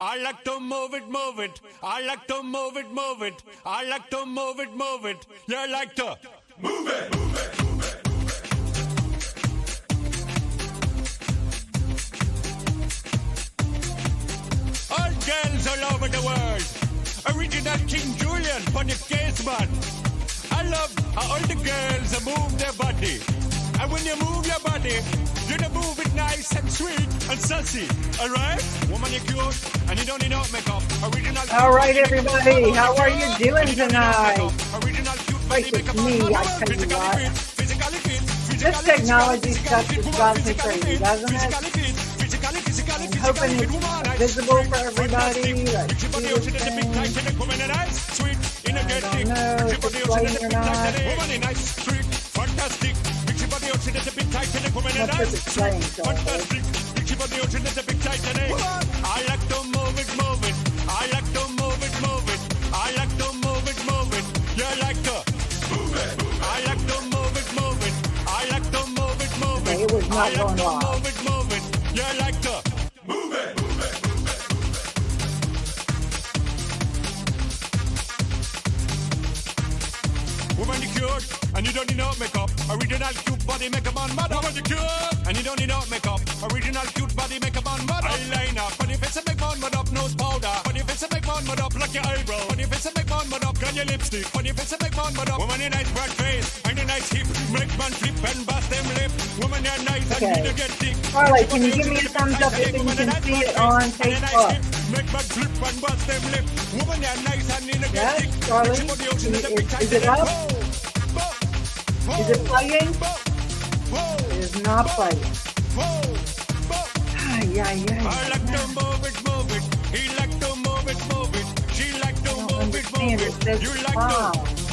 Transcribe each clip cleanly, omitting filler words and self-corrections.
I like to move it, move it. I like to move it, move it. I like to move it, move it. You like to move it, move it, move it. All girls all over the world. Original King Julian for the case man. I love how all the girls move their body. And when you move your body, you don't move it nice and sweet and sassy. All right? Woman, you're cute and you don't need no makeup. Original. All right, everybody. How are you doing tonight? Original cute Like it's me, I tell you what. This technology stuff just drives me crazy, doesn't it? I'm hoping it's visible for everybody. Let's see this thing. I don't know if it's playing or not. Fantastic. Not sure if it's playing, so I like to move it, move it. I like to move it, move it. I like to move it, move it. You like to move it. I like to move it, move it. I like to move it, move it. Okay, it was not going live. Move it, move it. You like to move it, move it. Woman, you cute, and you don't need no makeup. Original cute body make a man mad. Woman, you cute, and you don't need no makeup. Original cute body make a man mad. Eyeliner, funny face and make man mad up. Nose powder, funny face and make man mad up. Like your eyebrow, funny face and make man mad up. Got your lipstick, funny face and make man mad up. Woman, you nice broad face and a nice hip. Make man flip and bust them lip. Woman, you're nice and you get thick. Charlie, can you give me a thumbs up if you can see it on Facebook? Make man flip and bust them lip. Woman, you're nice and you get Yes, thick. Charlie. Is it up? Is it playing? It is not playing. Yeah. I like to move it. He like to move it. She like to move it. You like to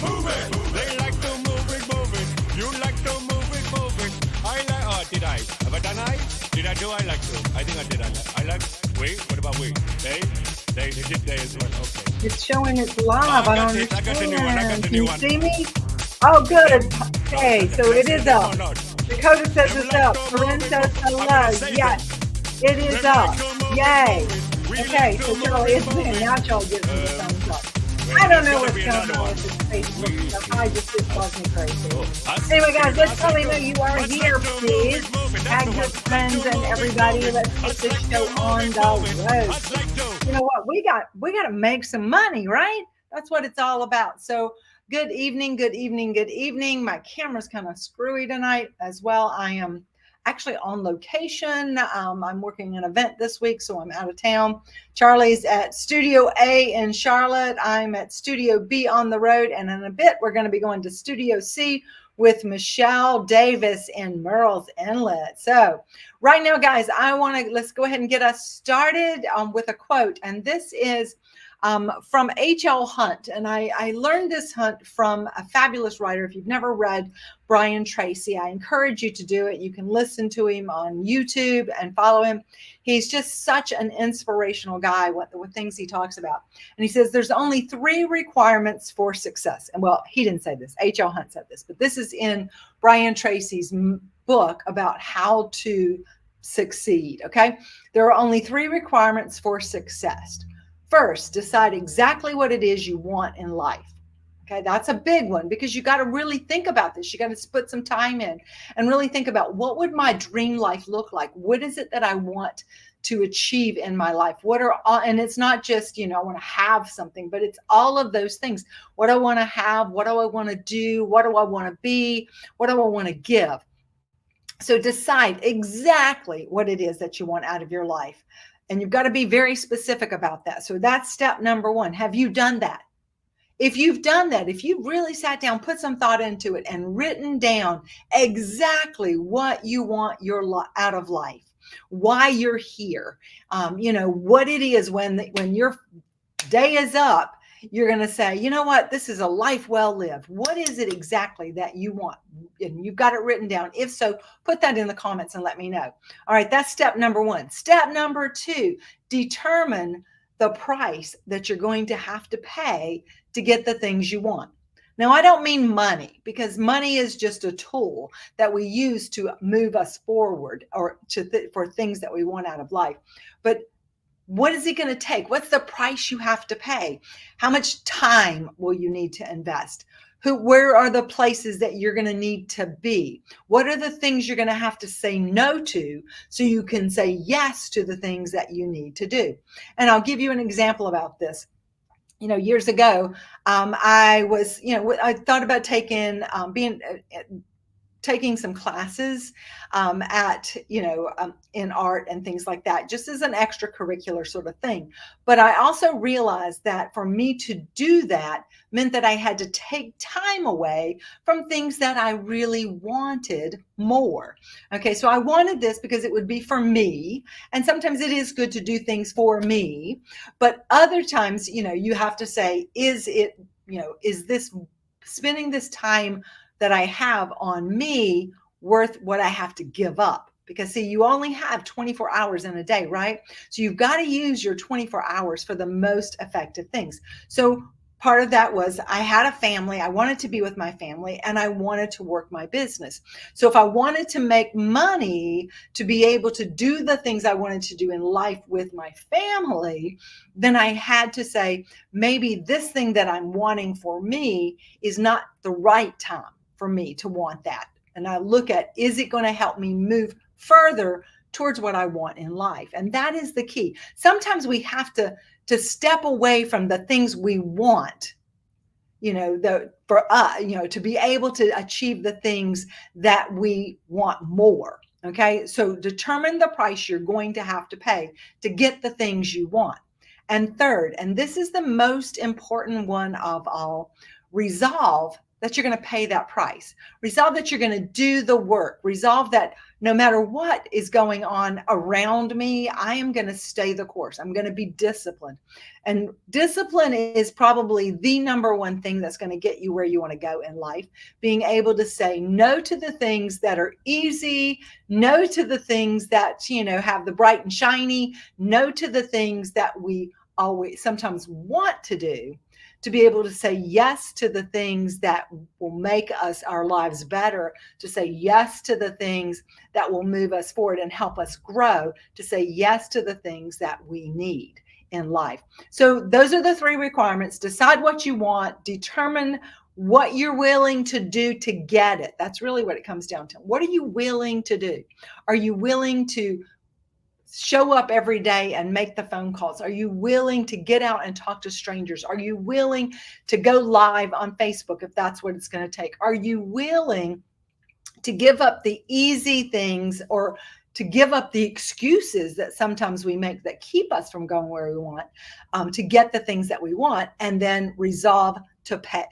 move it. They like to move it. You like to move it. I like. Oh, did I? Have I done I? Did I do? I like to. I think I did. I like. Wait. What about we? They did they as well. Okay. It's showing it's live. I don't understand. I got the new one. Can you see me? Oh, good. Okay, so it is up. Dakota says it's up. Corinne says hello. Yes, it is up. Yay. Okay, so Charlie is in. Now Charlie gives me the thumbs up. I don't know what's going on with this Facebook stuff. I just it drives me crazy. Anyway, guys, let's tell me that you are here, please. Tag your friends and everybody. Let's put this show on the road. You know what? We got to make some money, right? That's what it's all about. So good evening. My camera's kind of screwy tonight as well. I am actually on location. I'm working an event this week, so I'm out of town. Charlie's at Studio A in Charlotte. I'm at Studio B on the road. And in a bit, we're going to be going to Studio C with Michelle Davis in Murrells Inlet. So right now, guys, let's go ahead and get us started with a quote. And this is from H.L. Hunt. And I learned this Hunt from a fabulous writer. If you've never read Brian Tracy, I encourage you to do it. You can listen to him on YouTube and follow him. He's just such an inspirational guy, what things he talks about. And he says there's only 3 requirements for success. And well, he didn't say this. H.L. Hunt said this, but this is in Brian Tracy's book about how to succeed. Okay. There are only 3 requirements for success. First, decide exactly what it is you want in life. Okay, that's a big one because you got to really think about this. You got to put some time in and really think about what would my dream life look like? What is it that I want to achieve in my life? And it's not just, I want to have something, but it's all of those things. What do I want to have? What do I want to do? What do I want to be? What do I want to give? So decide exactly what it is that you want out of your life. And you've got to be very specific about that. So that's step number 1. Have you done that? If you've done that, if you've really sat down, put some thought into it and written down exactly what you want out of life, why you're here, what it is when your day is up, you're going to say, you know what, this is a life well lived. What is it exactly that you want? And you've got it written down. If so, put that in the comments and let me know. All right, that's step number 1. Step number 2, determine the price that you're going to have to pay to get the things you want. Now, I don't mean money, because money is just a tool that we use to move us forward or for things that we want out of life. But What is it going to take? What's the price you have to pay? How much time will you need to invest? Where are the places that you're going to need to be? What are the things you're going to have to say no to so you can say yes to the things that you need to do? And I'll give you an example about this. Years ago, I thought about taking some classes in art and things like that, just as an extracurricular sort of thing. But I also realized that for me to do that meant that I had to take time away from things that I really wanted more. Okay, so I wanted this because it would be for me. And sometimes it is good to do things for me. But other times, you have to say, is this spending this time that I have on me worth what I have to give up? Because see, you only have 24 hours in a day, right? So you've got to use your 24 hours for the most effective things. So part of that was I had a family. I wanted to be with my family and I wanted to work my business. So if I wanted to make money to be able to do the things I wanted to do in life with my family, then I had to say, maybe this thing that I'm wanting for me is not the right time for me to want that. And I look at, is it going to help me move further towards what I want in life? And that is the key. Sometimes we have to step away from the things we want, for us, to be able to achieve the things that we want more. Okay. So determine the price you're going to have to pay to get the things you want. And third, and this is the most important one of all, resolve that you're going to pay that price. Resolve that you're going to do the work. Resolve that no matter what is going on around me, I am going to stay the course. I'm going to be disciplined. And discipline is probably the number one thing that's going to get you where you want to go in life. Being able to say no to the things that are easy, no to the things that, have the bright and shiny, no to the things that we always sometimes want to do, to be able to say yes to the things that will make our lives better, to say yes to the things that will move us forward and help us grow, to say yes to the things that we need in life. So those are the 3 requirements. Decide what you want, determine what you're willing to do to get it. That's really what it comes down to. What are you willing to do? Are you willing to show up every day and make the phone calls? Are you willing to get out and talk to strangers? Are you willing to go live on Facebook if that's what it's going to take? Are you willing to give up the easy things or to give up the excuses that sometimes we make that keep us from going where we want, to get the things that we want, and then resolve to pay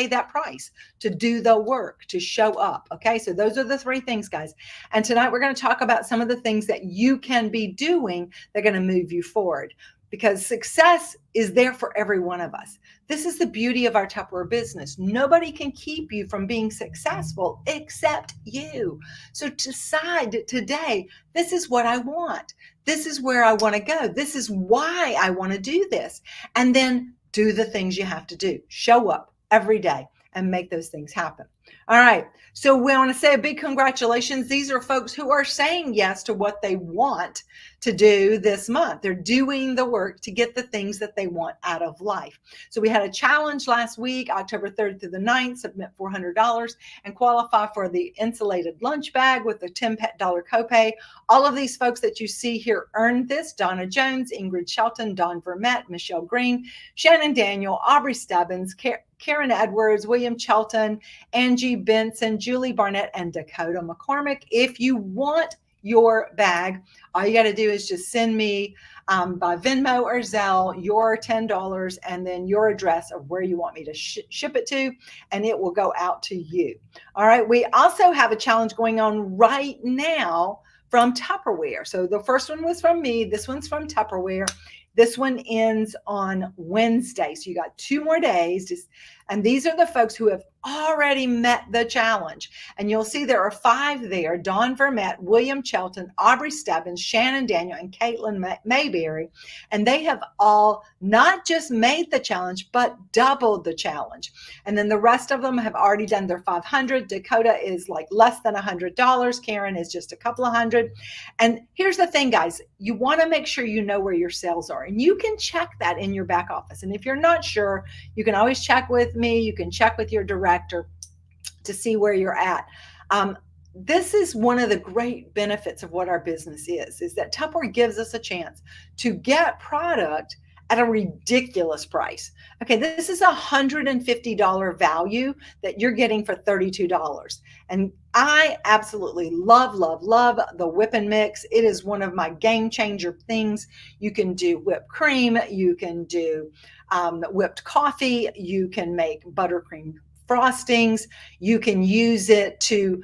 that price, to do the work, to show up. Okay. So those are the 3 things, guys. And tonight we're going to talk about some of the things that you can be doing that are going to move you forward, because success is there for every one of us. This is the beauty of our Tupperware business. Nobody can keep you from being successful except you. So decide today, this is what I want. This is where I want to go. This is why I want to do this. And then do the things you have to do. Show up every day and make those things happen. All right. So we want to say a big congratulations. These are folks who are saying yes to what they want to do this month. They're doing the work to get the things that they want out of life. So we had a challenge last week, October 3rd through the 9th, submit $400 and qualify for the insulated lunch bag with a $10 copay. All of these folks that you see here earned this: Donna Jones, Ingrid Shelton, Don Vermette, Michelle Green, Shannon Daniel, Aubrey Stubbins, Karen Edwards, William Chelton, Angie Benson, Julie Barnett, and Dakota McCormick. If you want your bag, all you got to do is just send me by Venmo or Zelle your $10 and then your address of where you want me to ship it to, and it will go out to you. All right. We also have a challenge going on right now from Tupperware. So the first one was from me. This one's from Tupperware. This one ends on Wednesday. So you got 2 more days. And these are the folks who have already met the challenge. And you'll see there are 5 there: Dawn Vermette, William Chelton, Aubrey Stebbins, Shannon Daniel, and Caitlin Mayberry. And they have all not just made the challenge, but doubled the challenge. And then the rest of them have already done their 500. Dakota is like less than $100. Karen is just a couple of hundred. And here's the thing, guys, you want to make sure you know where your sales are, and you can check that in your back office. And if you're not sure, you can always check with me. You can check with your director to see where you're at. This is one of the great benefits of what our business is that Tupperware gives us a chance to get product at a ridiculous price. Okay, this is $150 value that you're getting for $32. And I absolutely love the whip and mix. It is one of my game changer things. You can do whipped cream, you can do whipped coffee, you can make buttercream frostings, you can use it to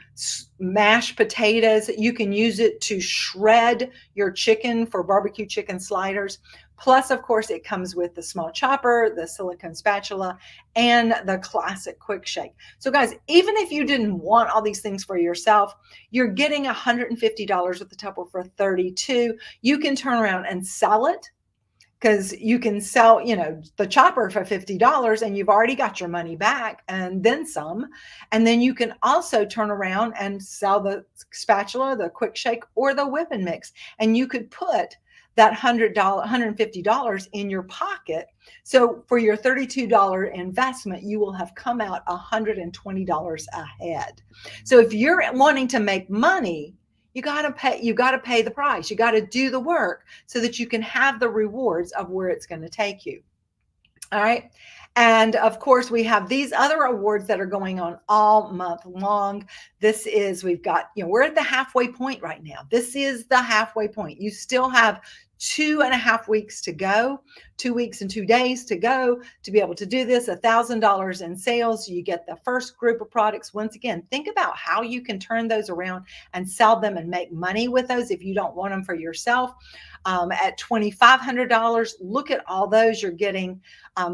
mash potatoes, you can use it to shred your chicken for barbecue chicken sliders. Plus, of course, it comes with the small chopper, the silicone spatula, and the classic quick shake. So guys, even if you didn't want all these things for yourself, you're getting $150 with the Tupperware for $32. You can turn around and sell it, because you can sell, the chopper for $50 and you've already got your money back and then some. And then you can also turn around and sell the spatula, the quick shake, or the whip and mix. And you could put that $150 in your pocket. So for your $32 investment, you will have come out $120 ahead. So if you're wanting to make money, you got to pay the price. You got to do the work so that you can have the rewards of where it's going to take you. All right. And of course, we have these other awards that are going on all month long. We're at the halfway point right now. This is the halfway point. You still have 2.5 weeks to go, 2 weeks and 2 days to go to be able to do this. $1,000 in sales. You get the first group of products. Once again, think about how you can turn those around and sell them and make money with those if you don't want them for yourself. At $2,500, look at all those. You're getting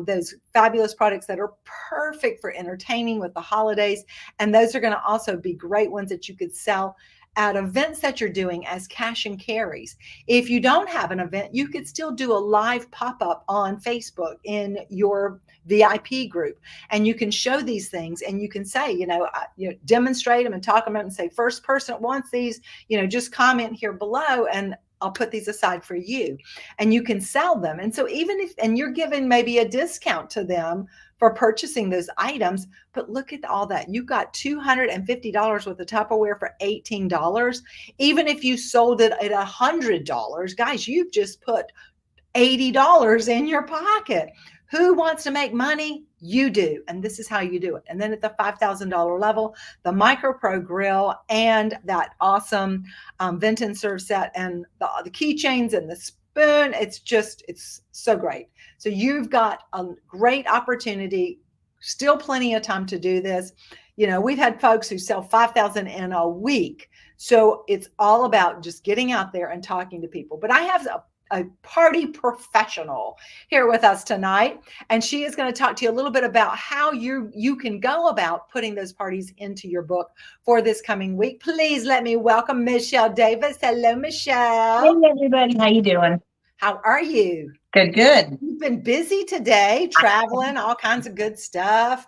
those fabulous products that are perfect for entertaining with the holidays. And those are going to also be great ones that you could sell at events that you're doing as cash and carries. If you don't have an event, you could still do a live pop-up on Facebook in your VIP group, and you can show these things and you can say, demonstrate them and talk about them and say, first person that wants these, just comment here below and I'll put these aside for you, and you can sell them. And so and you're giving maybe a discount to them for purchasing those items, but look at all that. You got $250 with the Tupperware for $18. Even if you sold it at $100, guys, you've just put $80 in your pocket. Who wants to make money? You do. And this is how you do it. And then at the $5,000 level, the Micro Pro grill and that awesome vent and serve set and the keychains and the spoon. It's so great. So you've got a great opportunity, still plenty of time to do this. We've had folks who sell 5,000 in a week. So it's all about just getting out there and talking to people. But I have a party professional here with us tonight, and she is going to talk to you a little bit about how you can go about putting those parties into your book for this coming week. Please let me welcome Michelle Davis. Hello, Michelle. Hey, everybody. How you doing? How are you? Good, good. You've been busy today, traveling, all kinds of good stuff.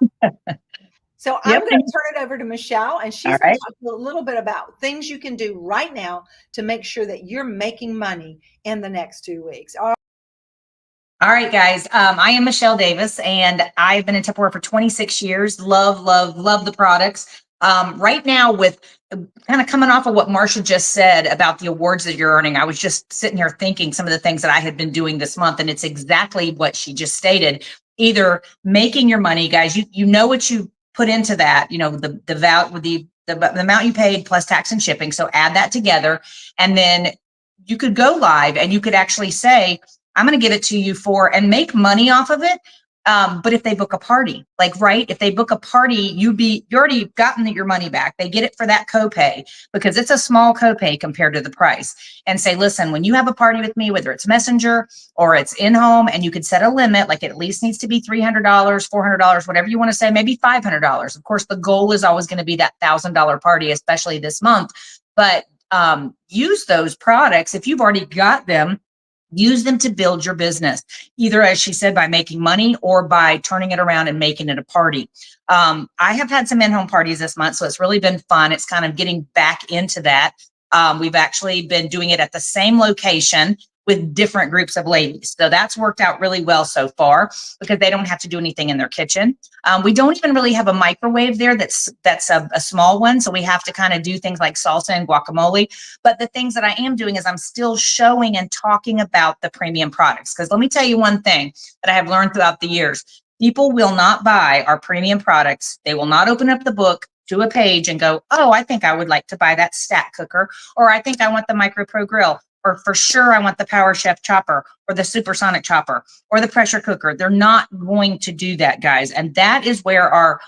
So I'm going to turn it over to Michelle, and she's going to talk a little bit about things you can do right now to make sure that you're making money in the next 2 weeks. All right, guys. I am Michelle Davis, and I've been in Tupperware for 26 years. Love the products. Right now, with kind of coming off of what Marsha just said about the awards that you're earning, I was just sitting here thinking some of the things that I had been doing this month, and it's exactly what she just stated. Either making your money, guys, you know what you put into that, the value, the amount you paid plus tax and shipping. So add that together, and then you could go live and you could actually say, I'm going to give it to you for and make money off of it But if they book a party, like, right, if they book a party, you already gotten your money back. They get it for that copay because it's a small copay compared to the price. And say, listen, when you have a party with me, whether it's Messenger or it's in home, and you could set a limit, like it at least needs to be $300, $400, whatever you want to say, maybe $500. Of course, the goal is always going to be that $1,000 party, especially this month. But use those products if you've already got them. Use them to build your business, either, as she said, by making money or by turning it around and making it a party. I have had some in-home parties this month, so it's really been fun. It's kind of getting back into that. We've actually been doing it at the same location with different groups of ladies. So that's worked out really well so far because they don't have to do anything in their kitchen. We don't even really have a microwave there that's a small one. So we have to kind of do things like salsa and guacamole. But the things that I am doing is I'm still showing and talking about the premium products. Because let me tell you one thing that I have learned throughout the years. People will not buy our premium products. They will not open up the book to a page and go, oh, I think I would like to buy that stack cooker, or I think I want the Micro Pro grill, or for sure I want the Power Chef chopper or the supersonic chopper or the pressure cooker. They're not going to do that, guys. And that is where our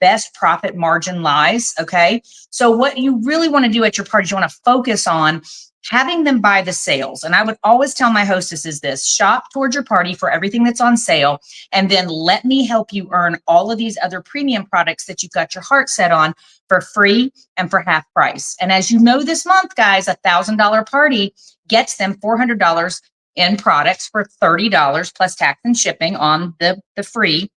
best profit margin lies, okay? So what you really want to do at your parties, you want to focus on having them buy the sales. And I would always tell my hostesses this: shop towards your party for everything that's on sale, and then let me help you earn all of these other premium products that you've got your heart set on for free and for half price. And as you know, this month, guys, $1,000 party gets them $400 in products for $30 plus tax and shipping on the free.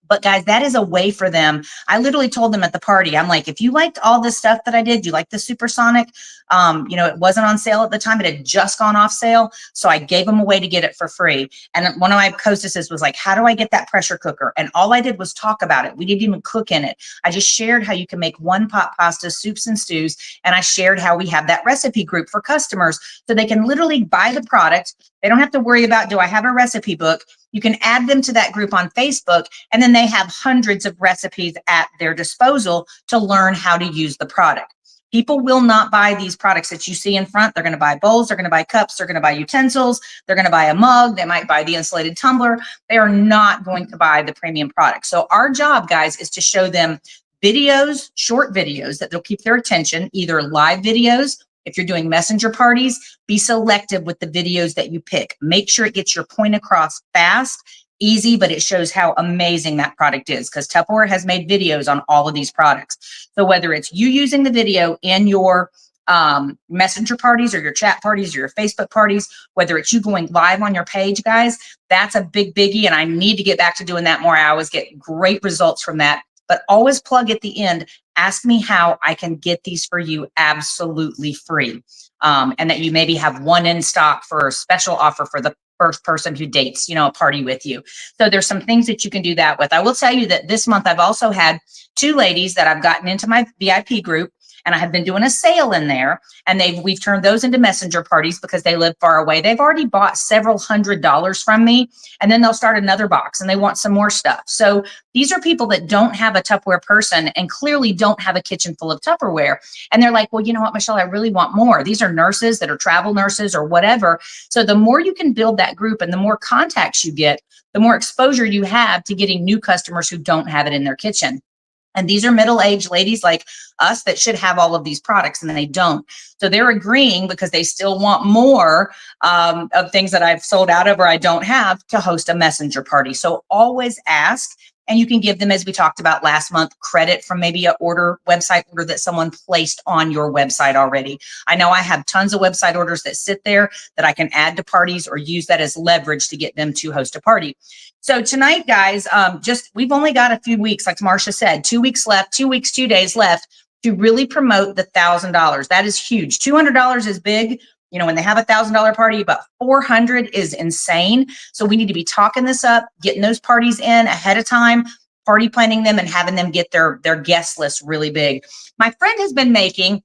But guys, that is a way for them. I literally told them at the party, I'm like, if you liked all the stuff that I did, you like the supersonic, it wasn't on sale at the time. It had just gone off sale. So I gave them a way to get it for free. And one of my hostesses was like, how do I get that pressure cooker? And all I did was talk about it. We didn't even cook in it. I just shared how you can make one pot pasta, soups and stews. And I shared how we have that recipe group for customers so they can literally buy the product. They don't have to worry about, do I have a recipe book? You can add them to that group on Facebook, and then they have hundreds of recipes at their disposal to learn how to use the product. People will not buy these products that you see in front. They're going to buy bowls, they're going to buy cups, they're going to buy utensils, they're going to buy a mug, they might buy the insulated tumbler. They are not going to buy the premium product. So our job, guys, is to show them videos, short videos that they'll keep their attention, either live videos. If you're doing messenger parties, be selective with the videos that you pick. Make sure it gets your point across fast, easy, but it shows how amazing that product is, because Tupperware has made videos on all of these products. So whether it's you using the video in your messenger parties or your chat parties or your Facebook parties, whether it's you going live on your page, guys, that's a big biggie. And I need to get back to doing that more. I always get great results from that. But always plug at the end, ask me how I can get these for you absolutely free. And that you maybe have one in stock for a special offer for the first person who dates, a party with you. So there's some things that you can do that with. I will tell you that this month I've also had 2 ladies that I've gotten into my VIP group, and I have been doing a sale in there, and we've turned those into messenger parties because they live far away. They've already bought several $100s from me, and then they'll start another box and they want some more stuff. So these are people that don't have a Tupperware person and clearly don't have a kitchen full of Tupperware. And they're like, well, you know what, Michelle, I really want more. These are nurses that are travel nurses or whatever. So the more you can build that group and the more contacts you get, the more exposure you have to getting new customers who don't have it in their kitchen. And these are middle-aged ladies like us that should have all of these products, and they don't. So they're agreeing because they still want more of things that I've sold out of or I don't have to host a messenger party. So always ask. And you can give them, as we talked about last month, credit from maybe a website order that someone placed on your website already. I know I have tons of website orders that sit there that I can add to parties or use that as leverage to get them to host a party. So tonight, guys, we've only got a few weeks, like Marsha said, 2 weeks left, 2 weeks, 2 days left to really promote the $1,000. That is huge. $200 is big. When they have a $1,000 party, but $400 is insane. So we need to be talking this up, getting those parties in ahead of time, party planning them, and having them get their guest list really big. My friend has been making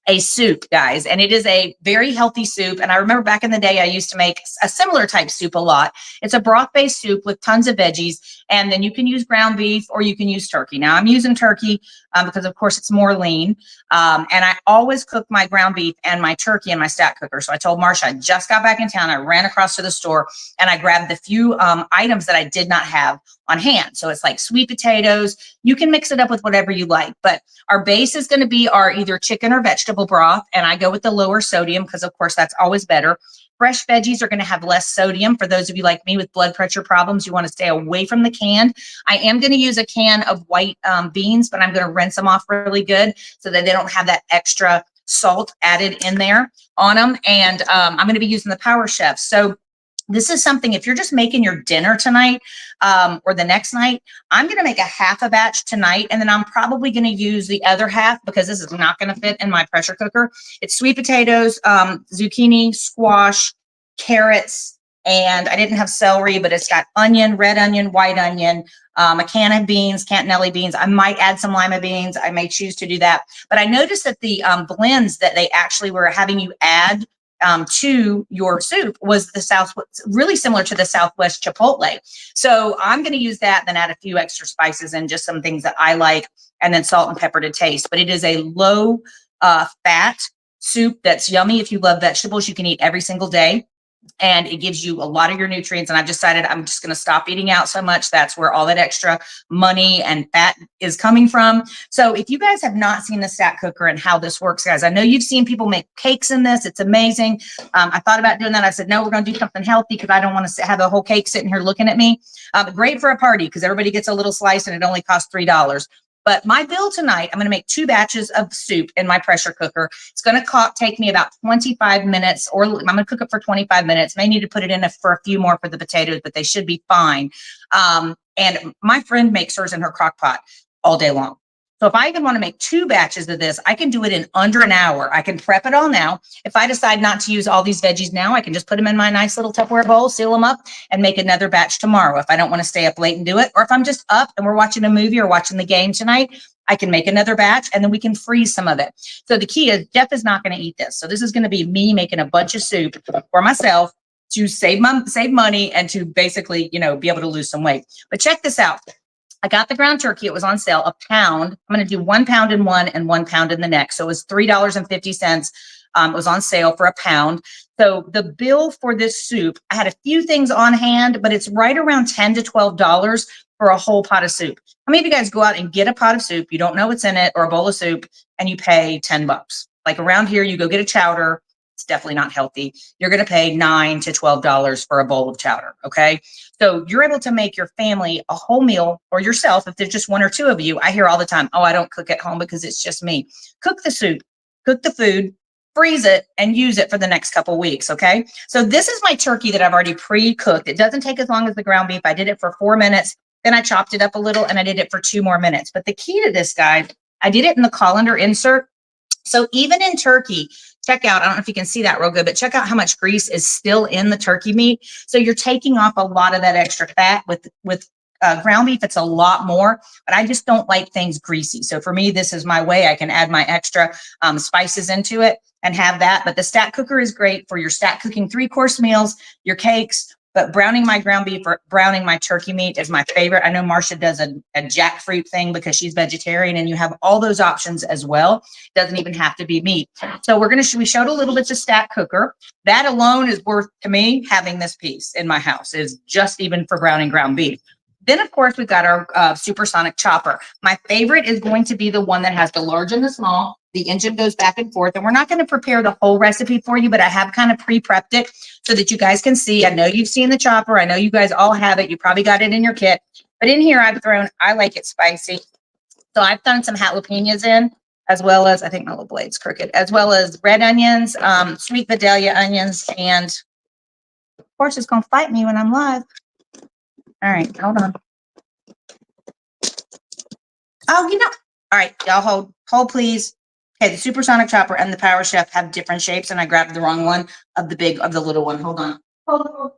a soup, guys, and it is a very healthy soup. And I remember back in the day, I used to make a similar type soup a lot. It's a broth-based soup with tons of veggies, and then you can use ground beef or you can use turkey. Now I'm using turkey because of course it's more lean. And I always cook my ground beef and my turkey in my stack cooker. So I told Marsha, I just got back in town. I ran across to the store and I grabbed the few items that I did not have on hand. So it's like sweet potatoes. You can mix it up with whatever you like, but our base is going to be our either chicken or vegetable broth. And I go with the lower sodium because of course that's always better. Fresh veggies are going to have less sodium. For those of you like me with blood pressure problems, you want to stay away from the canned. I am going to use a can of white beans, but I'm going to rinse them off really good so that they don't have that extra salt added in there on them. And I'm going to be using the Power Chef. So this is something, if you're just making your dinner tonight or the next night, I'm going to make a half a batch tonight. And then I'm probably going to use the other half because this is not going to fit in my pressure cooker. It's sweet potatoes, zucchini, squash, carrots, and I didn't have celery, but it's got onion, red onion, white onion, a can of beans, Cantonelli beans. I might add some lima beans. I may choose to do that. But I noticed that the blends that they actually were having you add to your soup was the really similar to the Southwest Chipotle. So I'm going to use that, then add a few extra spices and just some things that I like, and then salt and pepper to taste. But it is a low fat soup that's yummy. If you love vegetables, you can eat every single day. And it gives you a lot of your nutrients. And I've decided I'm just going to stop eating out so much. That's where all that extra money and fat is coming from. So if you guys have not seen the stack cooker and how this works, guys, I know you've seen people make cakes in this. It's amazing. I thought about doing that. I said, no, we're going to do something healthy because I don't want to have a whole cake sitting here looking at me. Great for a party because everybody gets a little slice and it only costs $3. But my bill tonight, I'm going to make 2 batches of soup in my pressure cooker. It's going to take me about 25 minutes, or I'm going to cook it for 25 minutes. May need to put it in for a few more for the potatoes, but they should be fine. And my friend makes hers in her crock pot all day long. So if I even want to make 2 batches of this, I can do it in under an hour. I can prep it all now. If I decide not to use all these veggies now, I can just put them in my nice little Tupperware bowl, seal them up, and make another batch tomorrow if I don't want to stay up late and do it. Or if I'm just up and we're watching a movie or watching the game tonight, I can make another batch and then we can freeze some of it. So the key is Jeff is not going to eat this. So this is going to be me making a bunch of soup for myself to save money and to basically, be able to lose some weight. But check this out. I got the ground turkey. It was on sale, a pound. I'm going to do 1 pound in one and 1 pound in the next. So it was $3.50. It was on sale for a pound. So the bill for this soup, I had a few things on hand, but it's right around $10 to $12 for a whole pot of soup. How many of you guys go out and get a pot of soup, you don't know what's in it, or a bowl of soup, and you pay $10? Like around here, you go get a chowder. It's definitely not healthy. You're going to pay $9 to $12 for a bowl of chowder. Okay. So you're able to make your family a whole meal, or yourself. If there's just 1 or 2 of you, I hear all the time, oh, I don't cook at home because it's just me. Cook the soup, cook the food, freeze it, and use it for the next couple weeks. Okay. So this is my turkey that I've already pre-cooked. It doesn't take as long as the ground beef. I did it for 4 minutes. Then I chopped it up a little and I did it for 2 more minutes. But the key to this, guys, I did it in the colander insert. So even in turkey, check out, I don't know if you can see that real good, but check out how much grease is still in the turkey meat. So you're taking off a lot of that extra fat. With ground beef, it's a lot more, but I just don't like things greasy. So for me, this is my way. I can add my extra spices into it and have that. But the stack cooker is great for your stack cooking 3-course meals, your cakes. But browning my ground beef or browning my turkey meat is my favorite. I know Marsha does a jackfruit thing because she's vegetarian, and you have all those options as well. It doesn't even have to be meat. So we showed a little bit the stack cooker. That alone is worth, to me, having this piece in my house, is just even for browning ground beef. Then, of course, we've got our supersonic chopper. My favorite is going to be the one that has the large and the small. The engine goes back and forth, and we're not going to prepare the whole recipe for you, but I have kind of pre-prepped it so that you guys can see. I know you've seen the chopper. I know you guys all have it. You probably got it in your kit, but in here I like it spicy. So I've thrown some jalapenos in, as well as, I think my little blade's crooked, as well as red onions, sweet Vidalia onions, and of course it's going to fight me when I'm live. All right, hold on. Oh, all right, y'all hold please. Okay, the supersonic chopper and the Power Chef have different shapes, and I grabbed the wrong one of the little one. Hold on. Hold.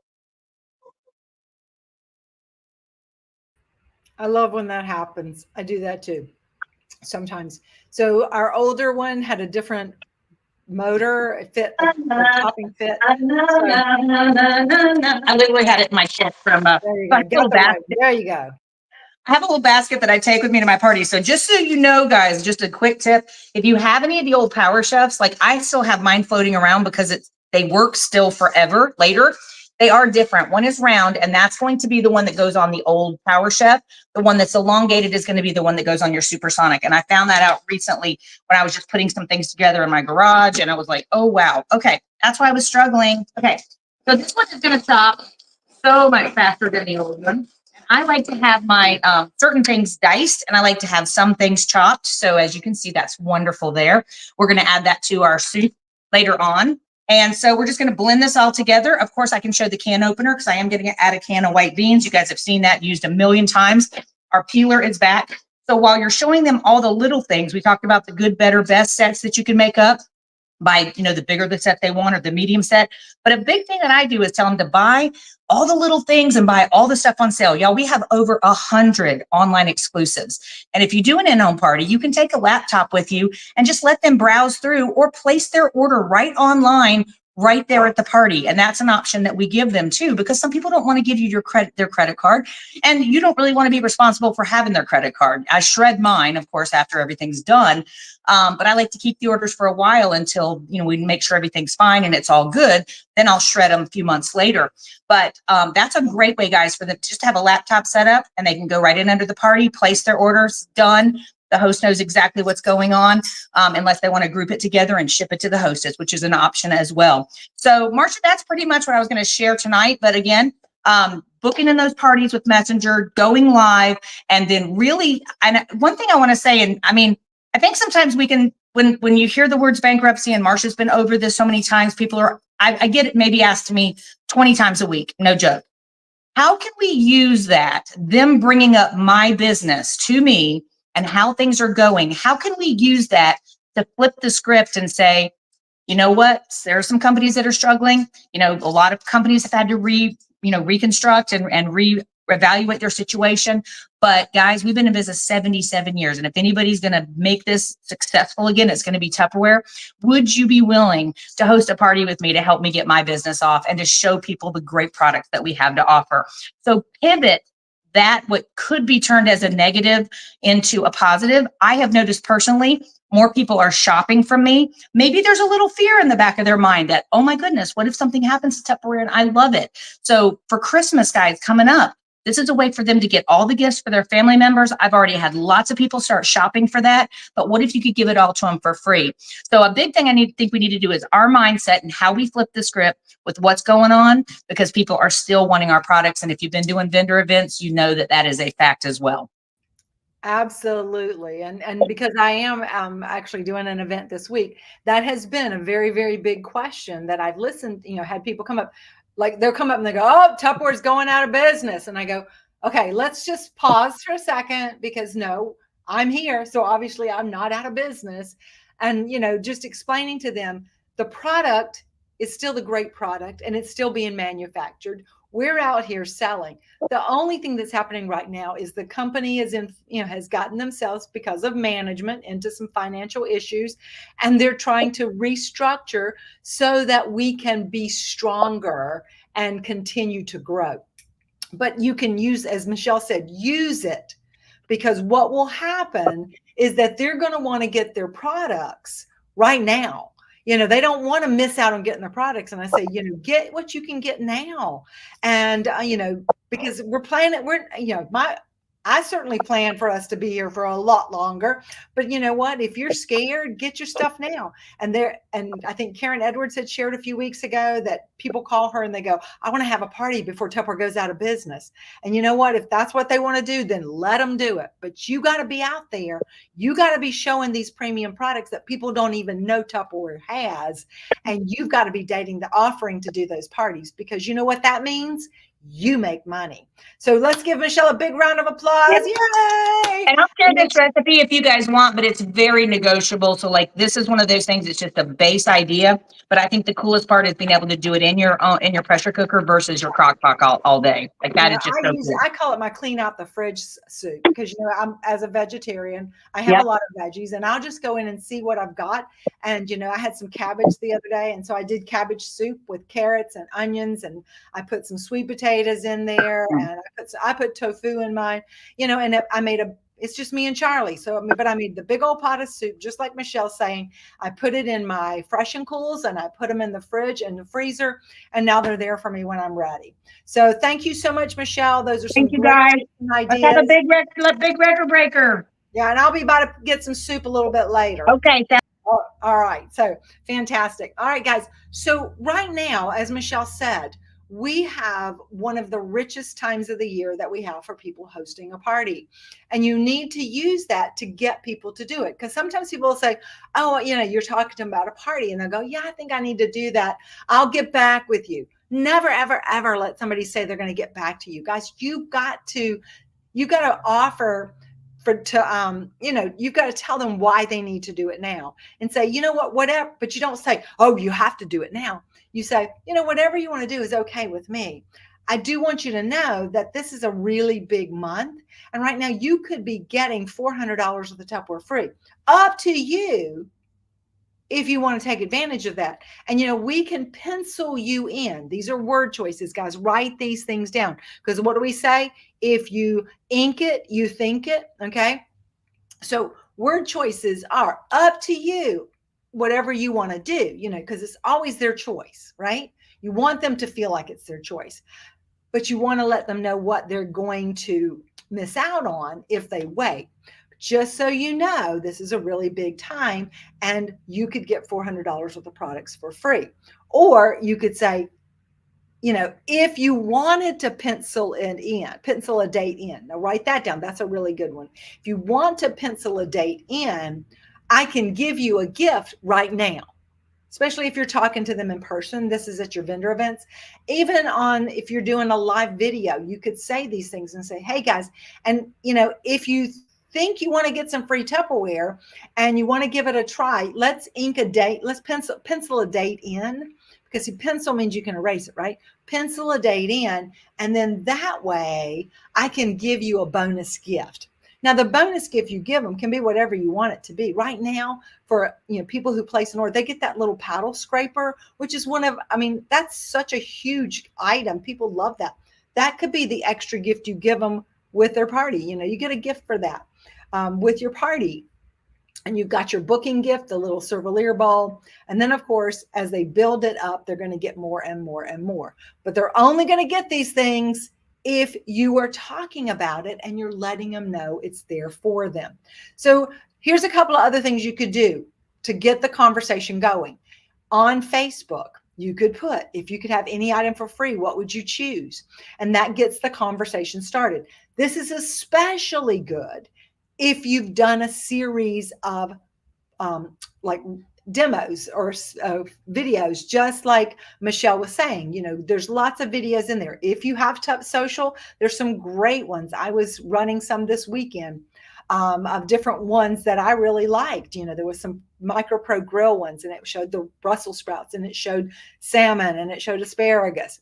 I love when that happens. I do that too sometimes. So our older one had a different motor fit, a topping fit. So, I literally had it in my kit from there you go. Get the right. There you go. I have a little basket that I take with me to my party. So just so you know, guys, just a quick tip. If you have any of the old Power Chefs, like I still have mine floating around because they work still forever later. They are different. One is round, and that's going to be the one that goes on the old Power Chef. The one that's elongated is going to be the one that goes on your Supersonic. And I found that out recently when I was just putting some things together in my garage, and I was like, oh, wow. Okay, that's why I was struggling. Okay, so this one is going to stop so much faster than the old one. I like to have my certain things diced, and I like to have some things chopped. So as you can see, that's wonderful there. We're going to add that to our soup later on. And so we're just going to blend this all together. Of course, I can show the can opener because I am going to add a can of white beans. You guys have seen that used a million times. Our peeler is back. So while you're showing them all the little things, we talked about the good, better, best sets that you can make up by, the bigger the set they want or the medium set. But a big thing that I do is tell them to buy all the little things and buy all the stuff on sale. Y'all, we have over 100 online exclusives. And if you do an in-home party, you can take a laptop with you and just let them browse through or place their order right online, right there at the party. And that's an option that we give them too, because some people don't want to give you their credit card, and you don't really want to be responsible for having their credit card. I shred mine, of course, after everything's done. But I like to keep the orders for a while until, we make sure everything's fine and it's all good. Then I'll shred them a few months later. But that's a great way, guys, for them to just have a laptop set up and they can go right in under the party, place their orders, done. The host knows exactly what's going on, unless they want to group it together and ship it to the hostess, which is an option as well. So, Marsha, that's pretty much what I was going to share tonight. But again, booking in those parties with Messenger, going live, and then really, and one thing I want to say, and I think sometimes we can, when you hear the words bankruptcy, and Marsha's been over this so many times, people are, I get it maybe asked to me 20 times a week, no joke. How can we use that, them bringing up my business to me and how things are going? How can we use that to flip the script and say, you know what, there are some companies that are struggling. A lot of companies have had to reconstruct and reevaluate their situation. But guys, we've been in business 77 years. And if anybody's going to make this successful again, it's going to be Tupperware. Would you be willing to host a party with me to help me get my business off and to show people the great products that we have to offer? So pivot that what could be turned as a negative into a positive. I have noticed personally, more people are shopping from me. Maybe there's a little fear in the back of their mind that, oh my goodness, what if something happens to Tupperware? And I love it. So for Christmas, guys, coming up, this is a way for them to get all the gifts for their family members. I've already had lots of people start shopping for that. But what if you could give it all to them for free? So a big thing think we need to do is our mindset and how we flip the script with what's going on, because people are still wanting our products. And if you've been doing vendor events, you know that is a fact as well. Absolutely. And because I am actually doing an event this week, that has been a very, very big question that I've listened, had people come up. Like they'll come up and they go, oh, Tupperware's going out of business. And I go, okay, let's just pause for a second, because no, I'm here. So obviously I'm not out of business. And, just explaining to them the product is still the great product and it's still being manufactured. We're out here selling. The only thing that's happening right now is the company has gotten themselves, because of management, into some financial issues, and they're trying to restructure so that we can be stronger and continue to grow. But you can use, as Michelle said, use it, because what will happen is that they're going to want to get their products right now. They don't want to miss out on getting their products. And I say, get what you can get now. And, because we're planning, I certainly plan for us to be here for a lot longer, but you know what, if you're scared, get your stuff now. And I think Karen Edwards had shared a few weeks ago that people call her and they go, I want to have a party before Tupperware goes out of business. And you know what, if that's what they want to do, then let them do it. But you got to be out there. You got to be showing these premium products that people don't even know Tupperware has. And you've got to be dating the offering to do those parties, because you know what that means? you make money. So let's give Michelle a big round of applause. Yep. Yay! And I'll share this recipe if you guys want, but it's very negotiable. So like this is one of those things, it's just a base idea. But I think the coolest part is being able to do it in your pressure cooker versus your crock pot all day. Like that is just so cool. I call it my clean out the fridge soup because, I'm as a vegetarian, I have a lot of veggies and I'll just go in and see what I've got. And, I had some cabbage the other day. And so I did cabbage soup with carrots and onions, and I put some sweet potatoes in there, and I put tofu in mine, and I made it's just me and Charlie. So, but I made the big old pot of soup, just like Michelle's saying. I put it in my Fresh and Cools, and I put them in the fridge and the freezer, and now they're there for me when I'm ready. So thank you so much, Michelle. Those are some Thank you guys. ideas. Let's have a big record breaker. Yeah, and I'll be about to get some soup a little bit later. Okay. All right. So fantastic. All right, guys. So right now, as Michelle said, we have one of the richest times of the year that we have for people hosting a party. And you need to use that to get people to do it. Because sometimes people will say, oh, you're talking to them about a party. And they'll go, yeah, I think I need to do that. I'll get back with you. Never, ever, ever let somebody say they're going to get back to you. Guys, you've got to offer you've got to tell them why they need to do it now and say, whatever, but you don't say, oh, you have to do it now. You say, whatever you want to do is okay with me. I do want you to know that this is a really big month. And right now you could be getting $400 of the Tupperware free. Up to you if you want to take advantage of that. And, we can pencil you in. These are word choices, guys. Write these things down. Because what do we say? If you ink it, you think it. Okay. So word choices are up to you, whatever you want to do, because it's always their choice, right? You want them to feel like it's their choice, but you want to let them know what they're going to miss out on if they wait. Just so you know, this is a really big time and you could get $400 worth of products for free. Or you could say, if you wanted to pencil a date in. Now write that down. That's a really good one. If you want to pencil a date in, I can give you a gift right now, especially if you're talking to them in person. This is at your vendor events. Even if you're doing a live video, you could say these things and say, hey guys, and if you think you want to get some free Tupperware and you want to give it a try, let's ink a date. Let's pencil a date in, because pencil means you can erase it, right? Pencil a date in, and then that way I can give you a bonus gift. Now, the bonus gift you give them can be whatever you want it to be. Right now, for people who place an order, they get that little paddle scraper, which is that's such a huge item. People love that. That could be the extra gift you give them with their party. You get a gift for that with your party. And you've got your booking gift, the little Servalier ball. And then, of course, as they build it up, they're going to get more and more and more. But they're only going to get these things if you are talking about it and you're letting them know it's there for them. So here's a couple of other things you could do to get the conversation going. On Facebook, you could put, if you could have any item for free, what would you choose? And that gets the conversation started. This is especially good if you've done a series of like demos or videos, just like Michelle was saying. There's lots of videos in there. If you have Tup Social, there's some great ones. I was running some this weekend of different ones that I really liked. There was some MicroPro grill ones, and it showed the Brussels sprouts, and it showed salmon, and it showed asparagus.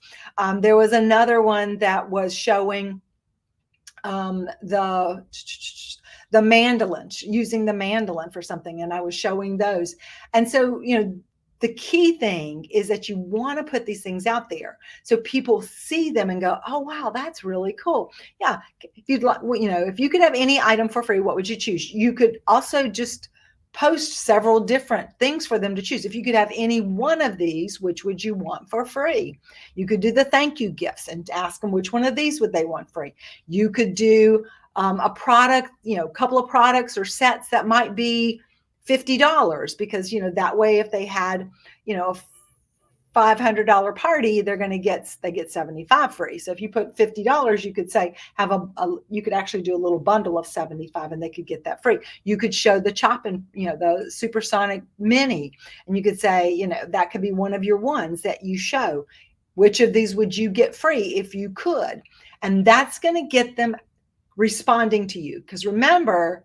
There was another one that was showing the mandolin, using the mandolin for something. And I was showing those. And so, the key thing is that you want to put these things out there so people see them and go, oh, wow, that's really cool. Yeah. If you'd like, if you could have any item for free, what would you choose? You could also just post several different things for them to choose. If you could have any one of these, which would you want for free? You could do the thank you gifts and ask them which one of these would they want free. You could do a product, a couple of products or sets that might be $50, because, that way if they had, a $500 party, they get 75 free. So if you put $50, you could say, you could actually do a little bundle of 75 and they could get that free. You could show the chopping, the Supersonic Mini, and you could say, that could be one of your ones that you show. Which of these would you get free if you could? And that's going to get them responding to you. Because remember,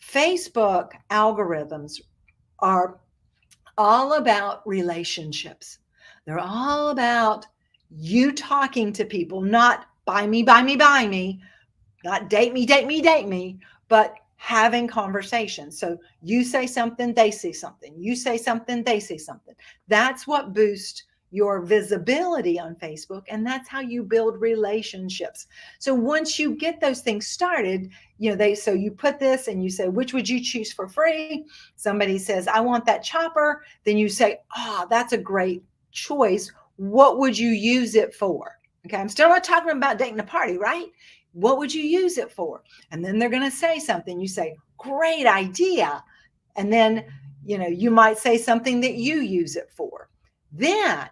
Facebook algorithms are all about relationships. They're all about you talking to people, not buy me, buy me, buy me, not date me, date me, date me, but having conversations. So you say something, they see something. You say something, they see something. That's what boosts your visibility on Facebook, and that's how you build relationships. So once you get those things started, so you put this and you say, which would you choose for free? Somebody says, I want that chopper. Then you say, oh, that's a great choice. What would you use it for? Okay, I'm still not talking about dating a party, right? What would you use it for? And then they're going to say something. You say, great idea. And then, you might say something that you use it for. Then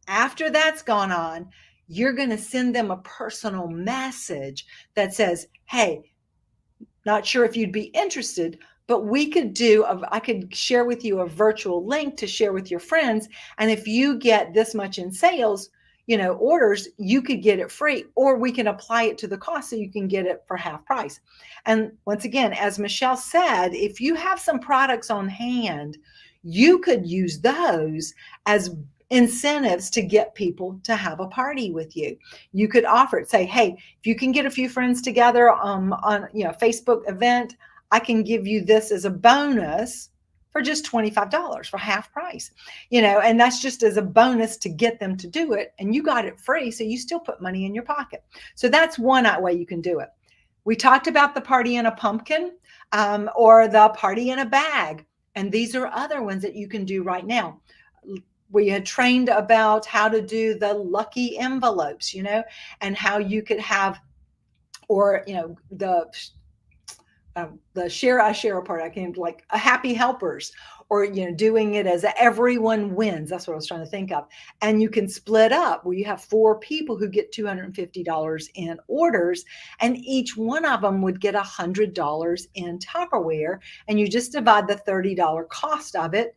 after that's gone on, you're going to send them a personal message that says, hey, not sure if you'd be interested, but I could share with you a virtual link to share with your friends. And if you get this much in sales, orders, you could get it free, or we can apply it to the cost so you can get it for half price. And once again, as Michelle said, if you have some products on hand, you could use those as incentives to get people to have a party with you. You could offer it, say, hey, if you can get a few friends together on Facebook event, I can give you this as a bonus for just $25 for half price, and that's just as a bonus to get them to do it. And you got it free, so you still put money in your pocket. So that's one way you can do it. We talked about the party in a pumpkin or the party in a bag. And these are other ones that you can do right now. We had trained about how to do the lucky envelopes, and how you could have, or, the share a part, I can like a happy helpers, or, doing it as a everyone wins. That's what I was trying to think of. And you can split up where you have 4 people who get $250 in orders, and each one of them would get $100 in Tupperware. And you just divide the $30 cost of it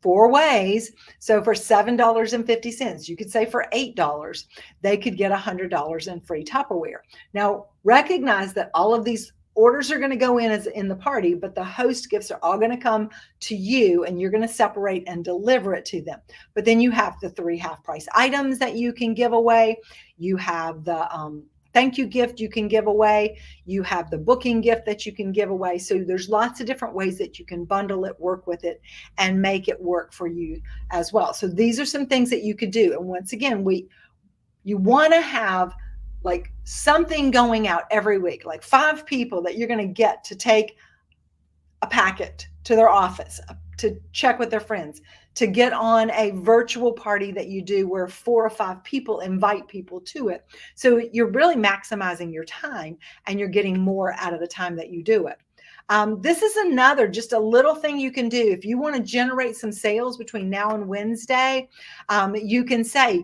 4 ways. So for $7.50, you could say for $8, they could get $100 in free Tupperware. Now, recognize that all of these orders are going to go in as in the party, but the host gifts are all going to come to you, and you're going to separate and deliver it to them. But then you have the 3 half price items that you can give away. You have the thank you gift you can give away. You have the booking gift that you can give away. So there's lots of different ways that you can bundle it, work with it, and make it work for you as well. So these are some things that you could do. And once again, you want to have like something going out every week, like 5 people that you're going to get to take a packet to their office, to check with their friends, to get on a virtual party that you do where 4 or 5 people invite people to it. So you're really maximizing your time, and you're getting more out of the time that you do it. This is another, just a little thing you can do. If you want to generate some sales between now and Wednesday, you can say,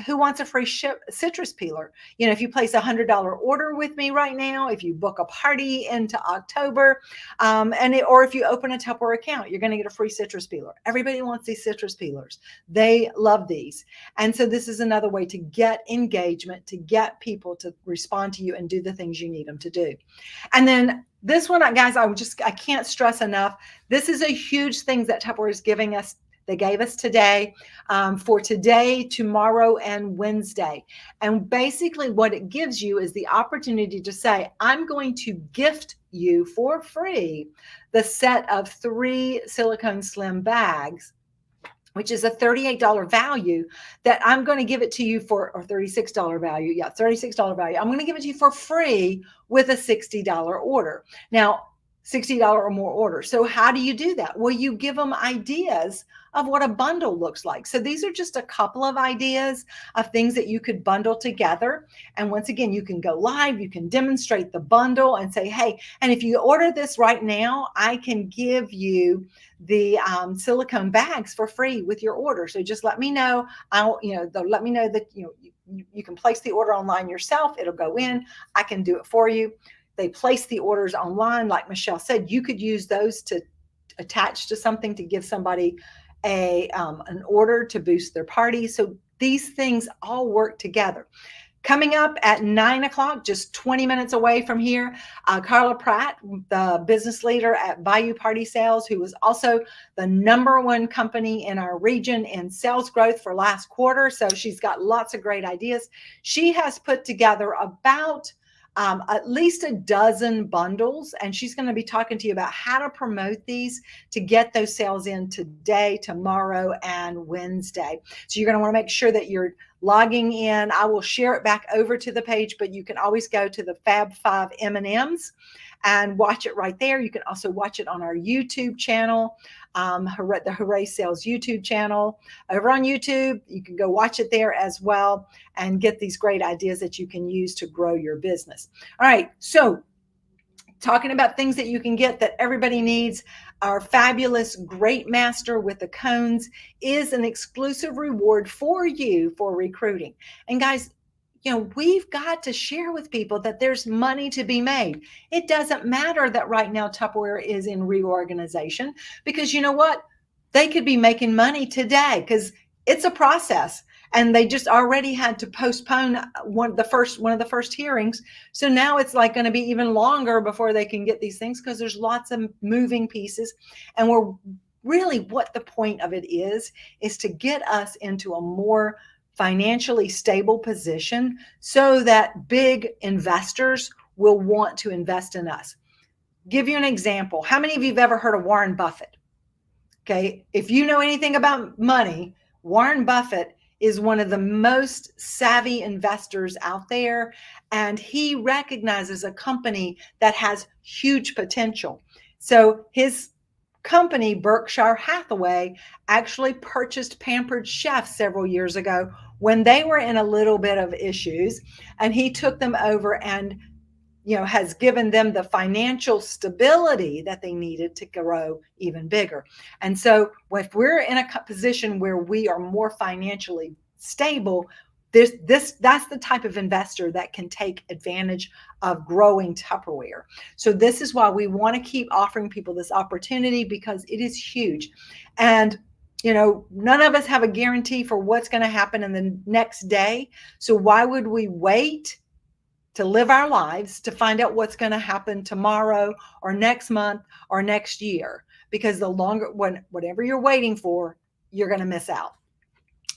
who wants a free citrus peeler? If you place $100 order with me right now, if you book a party into October, or if you open a Tupperware account, you're going to get a free citrus peeler. Everybody wants these citrus peelers. They love these. And so this is another way to get engagement, to get people to respond to you and do the things you need them to do. And then this one, guys, I can't stress enough. This is a huge thing that Tupperware is giving us. They gave us today for today, tomorrow, and Wednesday. And basically what it gives you is the opportunity to say, I'm going to gift you for free the set of 3 silicone slim bags, which is a $38 value, that I'm going to give it to you for, or $36 value. Yeah, $36 value. I'm going to give it to you for free with a $60 order. Now, $60 or more order. So how do you do that? Well, you give them ideas of what a bundle looks like. So these are just a couple of ideas of things that you could bundle together. And once again, you can go live, you can demonstrate the bundle and say, hey, and if you order this right now, I can give you the silicone bags for free with your order. So just let me know. They'll let me know that you can place the order online yourself. It'll go in. I can do it for you. They place the orders online. Like Michelle said, you could use those to attach to something to give somebody an order to boost their party. So these things all work together. Coming up at 9 o'clock, just 20 minutes away from here, Carla Pratt, the business leader at Bayou Party Sales, who was also the #1 company in our region in sales growth for last quarter. So she's got lots of great ideas. She has put together about at least a dozen bundles, and she's going to be talking to you about how to promote these to get those sales in today, tomorrow, and Wednesday. So you're going to want to make sure that you're logging in. I will share it back over to the page, but you can always go to the Fab 5 M&Ms and watch it right there. You can also watch it on our YouTube channel, the Hooray Sales YouTube channel over on YouTube. You can go watch it there as well and get these great ideas that you can use to grow your business. All right, so talking about things that you can get that everybody needs, our fabulous Great Master with the cones is an exclusive reward for you for recruiting. And guys, we've got to share with people that there's money to be made. It doesn't matter that right now Tupperware is in reorganization, because you know what? They could be making money today because it's a process. And they just already had to postpone one of the first hearings. So now it's like going to be even longer before they can get these things, because there's lots of moving pieces. And we're really, what the point of it is to get us into a more financially stable position so that big investors will want to invest in us. Give you an example. How many of you have ever heard of Warren Buffett? Okay. If you know anything about money, Warren Buffett is one of the most savvy investors out there, and he recognizes a company that has huge potential. So his company, Berkshire Hathaway, actually purchased Pampered Chef several years ago when they were in a little bit of issues, and he took them over and has given them the financial stability that they needed to grow even bigger. And so if we're in a position where we are more financially stable, that's the type of investor that can take advantage of growing Tupperware. So this is why we want to keep offering people this opportunity, because it is huge. And none of us have a guarantee for what's going to happen in the next day. So why would we wait to live our lives to find out what's going to happen tomorrow or next month or next year? Because the longer, whatever you're waiting for, you're going to miss out.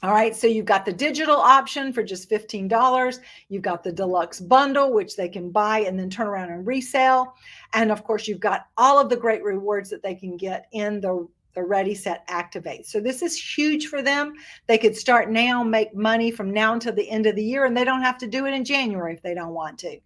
All right, so you've got the digital option for just $15. You've got the deluxe bundle, which they can buy and then turn around and resell. And of course, you've got all of the great rewards that they can get in the Ready, Set, Activate. So this is huge for them. They could start now, make money from now until the end of the year, and they don't have to do it in January if they don't want to.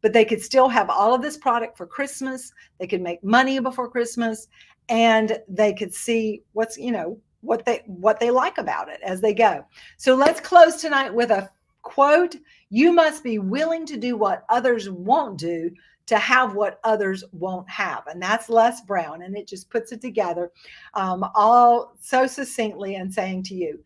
But they could still have all of this product for Christmas. They could make money before Christmas, and they could see what they like about it as they go. So let's close tonight with a quote. You must be willing to do what others won't do to have what others won't have. And that's Les Brown. And it just puts it together all so succinctly, and saying to you,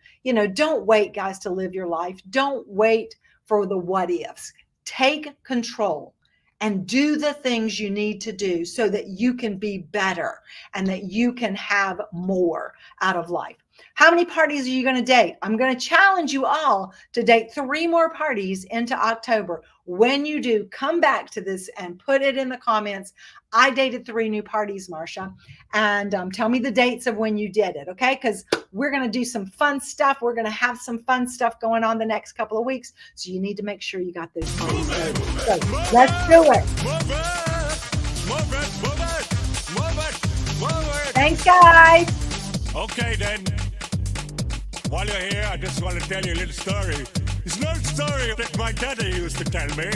don't wait, guys, to live your life. Don't wait for the what ifs. Take control and do the things you need to do so that you can be better and that you can have more out of life. How many parties are you going to date? I'm going to challenge you all to date 3 more parties into October. When you do, come back to this and put it in the comments. I dated 3 new parties, Marsha, and tell me the dates of when you did it, okay? Because we're going to do some fun stuff. We're going to have some fun stuff going on the next couple of weeks, so you need to make sure you got those parties ready. So let's do it. Thanks, guys. Okay, then. While you're here, I just want to tell you a little story. It's an old story that my daddy used to tell me.